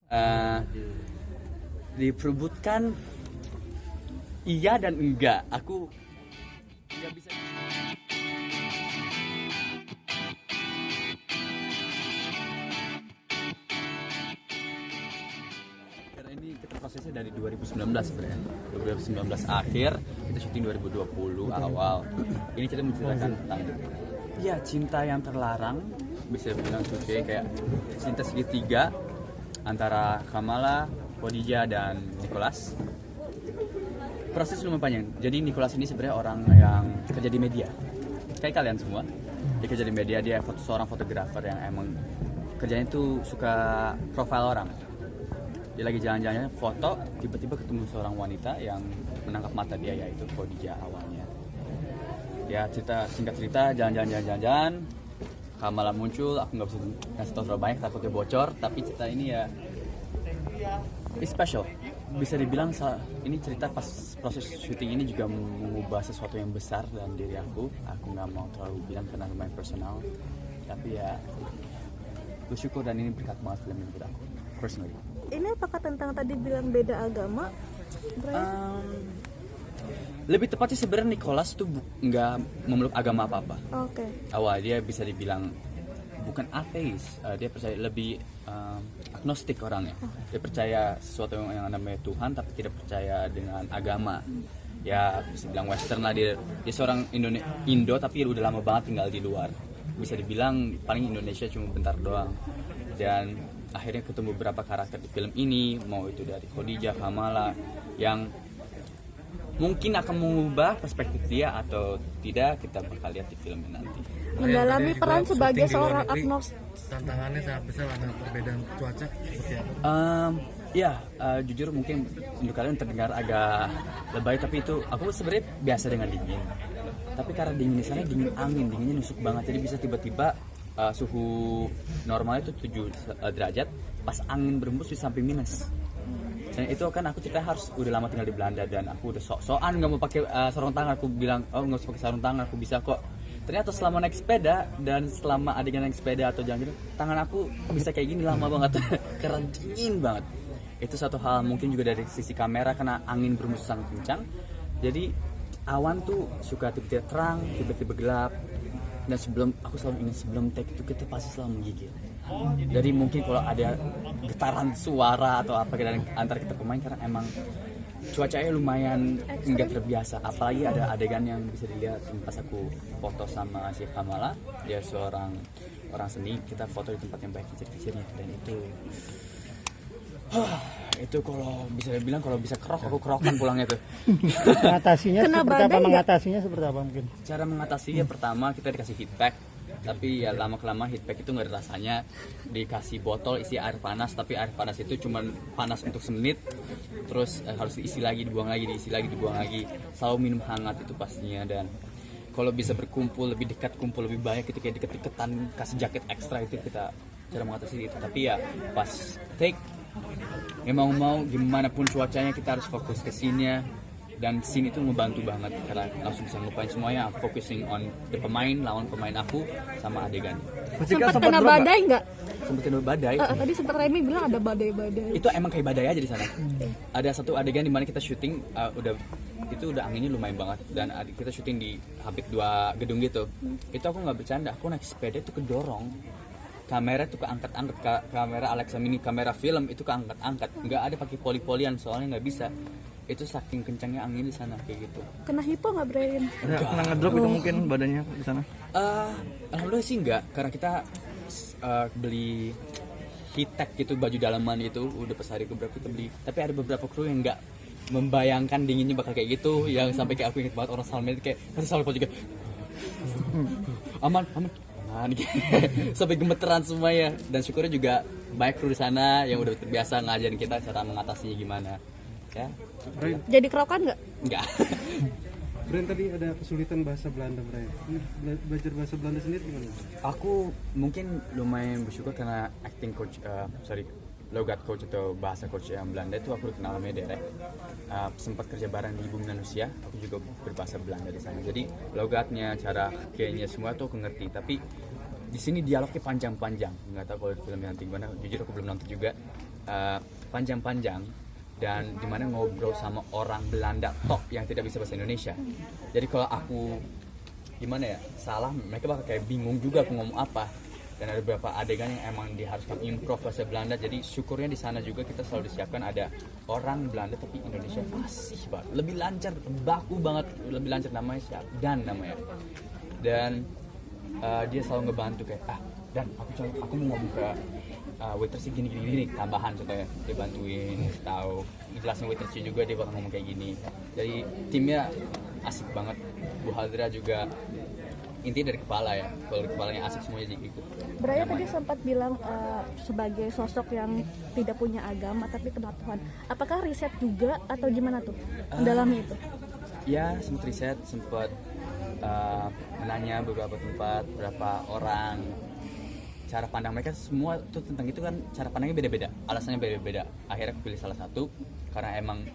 Eh, diperebutkan iya dan enggak. Aku nggak bisa. Karena ini kita prosesnya dari 2019 sebenarnya. 2019 akhir, kita syuting 2020 awal. Ini kita menceritakan tentang ya cinta yang terlarang, bisa bilang syuting kayak cinta segitiga antara Kamala, Khadijah dan Nicholas. Proses lumayan panjang. Jadi Nicholas ini sebenarnya orang yang kerja di media. Kayak kalian semua. Dia kerja di media, dia seorang fotografer yang emang kerjanya itu suka profil orang. Dia lagi jalan-jalan foto, tiba-tiba ketemu seorang wanita yang menangkap mata dia, yaitu Khadijah awalnya. Ya singkat cerita, jalan-jalan. Kamala muncul, aku nggak bisa ngasih tau terlalu banyak takutnya bocor, tapi cerita ini ya it's special. Bisa dibilang ini cerita pas proses syuting ini juga mengubah sesuatu yang besar dalam diri aku. Aku nggak mau terlalu bilang karena lumayan personal, tapi ya bersyukur dan ini berkat banget film ini buat aku personally. Ini apakah tentang tadi bilang beda agama? Lebih tepatnya sebenarnya Nicholas tuh nggak memeluk agama apa-apa. Oke. Awal dia bisa dibilang bukan ateis, dia percaya lebih agnostik orangnya. Dia percaya sesuatu yang namanya Tuhan, tapi tidak percaya dengan agama. Ya bisa bilang Western lah, dia seorang Indo tapi udah lama banget tinggal di luar. Bisa dibilang paling Indonesia cuma bentar doang. Dan akhirnya ketemu beberapa karakter di film ini, mau itu dari Khadijah, Kamala, yang mungkin akan mengubah perspektif dia atau tidak, kita bakal lihat di film ini nanti. Mendalami peran sebagai seorang agnostik. Tantangannya sangat besar karena perbedaan cuaca seperti apa? Jujur mungkin untuk kalian terdengar agak lebay, tapi itu aku sebenarnya biasa dengan dingin. Tapi karena dingin di sana dingin angin, dinginnya nusuk banget, jadi bisa tiba-tiba suhu normalnya itu 7 derajat, pas angin berembus bisa sampai minus. Dan itu kan aku cerita harus udah lama tinggal di Belanda dan aku udah sok-sokan nggak mau pakai sarung tangan. Aku bilang nggak usah pakai sarung tangan, aku bisa kok. Ternyata selama naik sepeda dan selama adegan naik sepeda atau jalan gitu, tangan aku bisa kayak gini lama banget karena dingin banget. Itu satu hal, mungkin juga dari sisi kamera karena angin berembus sangat kencang. Jadi awan tuh suka tiba-tiba terang, tiba-tiba gelap. Dan aku selalu ingat sebelum take itu kita pasti selalu menggigil. Dari mungkin kalau ada getaran suara atau apa dari antara kita pemain, karena emang cuacanya lumayan nggak terbiasa. Apalagi ada adegan yang bisa dilihat pas aku foto sama si Kamala, dia seorang orang seni, kita foto di tempat yang baik kecil-kecilnya, dan itu kalau bisa dibilang kalau bisa kerok aku kerokan pulangnya tuh. Mengatasinya Kena seperti badai apa? nggak? Mengatasinya seperti apa mungkin? Cara mengatasinya pertama kita dikasih heat pack, tapi ya lama-kelamaan heat pack itu nggak ada rasanya. Dikasih botol isi air panas, tapi air panas itu cuma panas untuk semenit, terus harus diisi lagi, dibuang lagi, diisi lagi, dibuang lagi. Selalu minum hangat itu pastinya, dan kalau bisa berkumpul lebih dekat, kumpul lebih banyak itu kayak deket-deketan, kasih jaket ekstra, itu kita cara mengatasi itu. Tapi ya pas take, mau gimana pun cuacanya kita harus fokus ke scene-nya, dan scene itu membantu banget karena langsung bisa ngelupain semuanya, focusing on the pemain, lawan pemain aku sama adegan. Sempat kena badai nggak? Sempat kena badai. Tadi sempat Remy bilang ada badai-badai. Itu emang kayak badai aja di sana. Ada satu adegan di mana kita syuting udah anginnya lumayan banget, dan kita syuting di hampir 2 gedung gitu. Itu aku nggak bercanda, aku naik sepeda itu kedorong. Kamera tuh keangkat-angkat, kamera Alexa Mini, kamera film itu keangkat-angkat, nggak ada pakai poli-polian soalnya nggak bisa. Itu saking kencangnya angin di sana kayak gitu. Kena hipo nggak Brian? Pernah ngedrop itu mungkin badannya di sana? Alhamdulillah sih enggak, karena kita beli heat tech gitu, baju dalaman itu udah pas hari keberapa kita beli. Tapi ada beberapa kru yang nggak membayangkan dinginnya bakal kayak gitu, yang sampai kayak aku inget banget orang Salman itu kayak masih Salman juga aman sampai gemeteran semuanya. Dan syukurnya juga banyak kru di sana yang udah terbiasa ngajarin kita cara mengatasinya gimana ya. Jadi kerokan nggak? Enggak. Brian, tadi ada kesulitan bahasa Belanda, Brian. Belajar bahasa Belanda sendiri gimana? Aku mungkin lumayan bersyukur karena acting coach, logat coach atau bahasa coach yang Belanda itu aku kenal namanya Derek. Sempat kerja bareng di Bumi Manusia, aku juga berbahasa Belanda di sana. Jadi logatnya, cara kayaknya semua tuh aku ngerti. Tapi di sini dialognya panjang-panjang. Nggak tahu kalau di film nanti gimana. Jujur aku belum nonton juga. panjang-panjang dan dimana ngobrol sama orang Belanda top yang tidak bisa bahasa Indonesia. Jadi kalau aku gimana ya salah, mereka bakal kayak bingung juga aku ngomong apa. Dan ada beberapa adegan yang emang diharuskan improv bahasa Belanda. Jadi syukurnya di sana juga kita selalu disiapkan ada orang Belanda tapi Indonesia fasih banget, lebih lancar, baku banget, lebih lancar, namanya siapa? Dan namanya. Dan dia selalu ngebantu kayak dan aku mau ngomong ke waitersnya gini tambahan contohnya, dia bantuin tahu jelasin waitersnya juga, dia bakal ngomong kayak gini. Jadi timnya asik banget. Bu Hadra juga intinya dari kepala ya, kalau dari kepalanya asik semuanya jadi ikut. Brian tadi sempat bilang sebagai sosok yang tidak punya agama tapi kenal Tuhan. Apakah riset juga atau gimana tuh mendalami itu? Ya sempat riset, sempat menanya beberapa tempat, beberapa orang, cara pandang mereka semua tuh tentang itu kan cara pandangnya beda-beda, alasannya beda-beda. Akhirnya aku pilih salah satu karena emang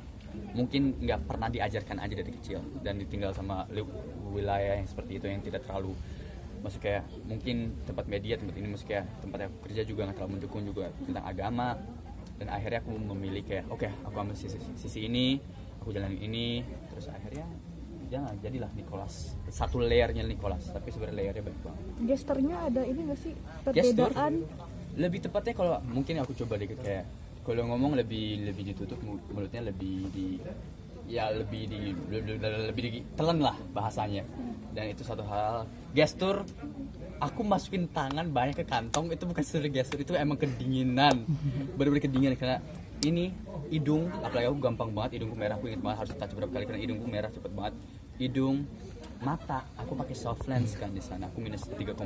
mungkin nggak pernah diajarkan aja dari kecil dan ditinggal sama wilayah yang seperti itu yang tidak terlalu, maksud kayak mungkin tempat media, tempat ini maksud kayak tempat yang aku kerja juga nggak terlalu mendukung juga tentang agama. Dan akhirnya aku memilih kayak oke, aku ambil sisi ini, aku jalanin ini, terus akhirnya jangan jadilah Nicholas, satu layernya Nicholas tapi sebenarnya layernya banyak banget. Gesturnya ada ini nggak sih Gestur perbedaan? lebih tepatnya kalau mungkin aku coba dikit kayak kalau ngomong lebih ditutup mulutnya, lebih ditelan lah bahasanya. Dan itu satu hal. Gestur aku masukin tangan banyak ke kantong itu bukan sekedar gestur, itu emang kedinginan, benar-benar kedinginan karena ini hidung, apalagi aku gampang banget hidungku merah, aku ingat banget harus touch berapa kali karena hidungku merah cepet banget. Hidung, mata, aku pakai soft lens kan di sana, aku minus 3,5,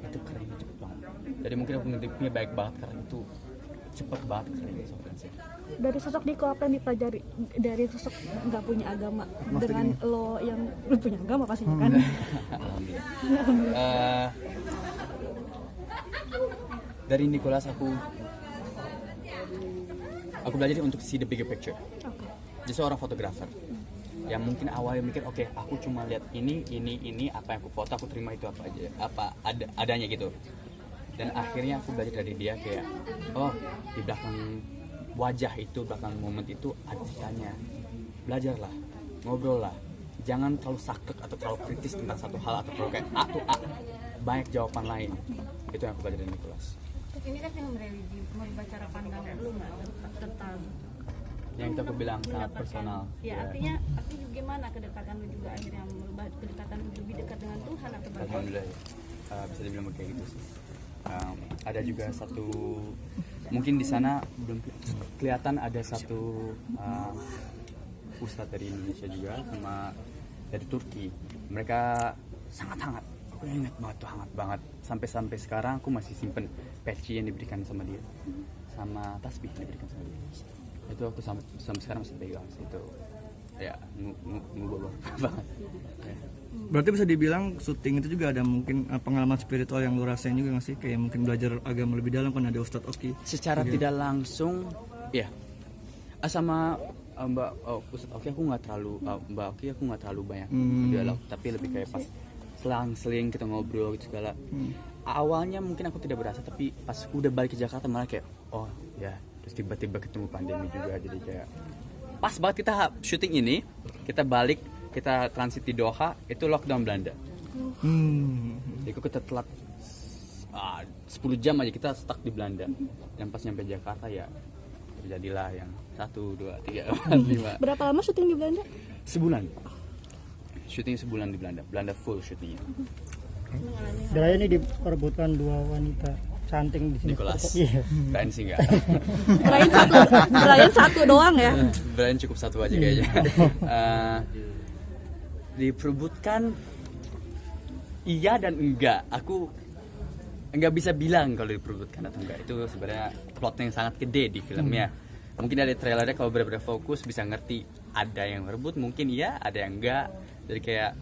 itu keringnya cepet banget. Jadi mungkin aku ngintipnya baik banget karena itu cepet banget keringnya soft lens. Dari sosok Niko apa yang dipelajari dari sosok nggak punya agama dengan lo yang lu punya agama pastinya kan? Alhamdulillah. Dari Nicholas aku belajar untuk see the bigger picture. Dia seorang fotografer yang mungkin awalnya mikir oke, aku cuma lihat ini apa yang aku foto, aku terima itu apa aja, adanya gitu. Dan akhirnya aku belajar dari dia kayak di belakang wajah itu, belakang momen itu ada ceritanya. Belajarlah, ngobrol lah, jangan terlalu saklek atau terlalu kritis tentang satu hal atau terlalu kayak banyak jawaban lain. Itu yang aku belajar dari Nicholas. Ini kan yang religi, mau dibaca cara pandang dulu nggak tentang yang itu aku bilang sangat personal. Ya, artinya gimana kedekatan lu juga akhirnya merubah kedekatan lu lebih dekat dengan Tuhan atau bagaimana? Alhamdulillah, bisa dibilang kayak gitu sih. Ada juga satu, mungkin di sana belum kelihatan, ada satu ustadz dari Indonesia juga sama dari Turki. Mereka sangat hangat. Aku ingat banget tuh, hangat banget. Sampai sekarang aku masih simpen peci yang diberikan sama dia, sama tasbih yang diberikan sama dia. Itu aku sampai sekarang masih pegang itu. Ya, ngubah banget. Ya. Berarti bisa dibilang syuting itu juga ada mungkin pengalaman spiritual yang lu rasain juga nggak sih? Kayak mungkin belajar agama lebih dalam kan ada Ustadz Oki. Secara juga. Tidak langsung, ya. Sama Mbak Ustadz Oki aku nggak terlalu, Mbak Oki aku nggak terlalu banyak dialog, tapi lebih kayak pas selang-seling kita ngobrol gitu segala. Awalnya mungkin aku tidak berasa, tapi pas udah balik ke Jakarta malah kayak ya. Terus tiba-tiba ketemu pandemi juga, jadi kayak pas banget kita syuting ini, kita balik, kita transit di Doha, itu lockdown Belanda. Jadi kita telat 10 jam aja kita stuck di Belanda. Dan pas nyampe Jakarta ya terjadilah yang 1, 2, 3, 4, 5. Berapa lama syuting di Belanda? Sebulan. Syuting sebulan di Belanda. Belanda full syutingnya. Brian ini diperebutkan 2 wanita cantik di sini. Nicholas. Iya. Brian sih enggak. Brian satu doang ya. Brian cukup satu aja kayaknya. Diperebutkan iya dan enggak. Aku enggak bisa bilang kalau diperebutkan atau enggak. Itu sebenarnya plot yang sangat gede di filmnya. Mungkin dari trailernya kalau benar-benar fokus bisa ngerti ada yang merebut, mungkin iya, ada yang enggak. Jadi kayak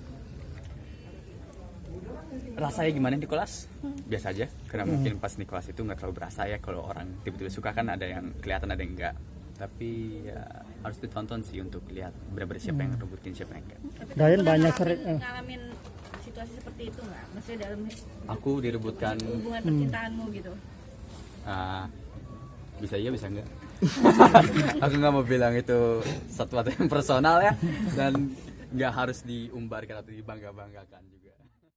rasanya gimana Nicholas? Biasa aja, karena mungkin pas Nicholas itu nggak terlalu berasa ya. Kalau orang tiba-tiba suka kan ada yang kelihatan, ada yang enggak. Tapi ya harus ditonton sih untuk lihat benar-benar siapa yang ngerebutin, siapa yang enggak. Brian banyak sering ngalamin situasi seperti itu nggak? Maksudnya dalam Aku direbutkan hubungan percintaanmu gitu? bisa iya bisa enggak. Aku nggak mau bilang itu sesuatu yang personal ya, dan nggak harus diumbarkan atau dibangga-banggakan juga.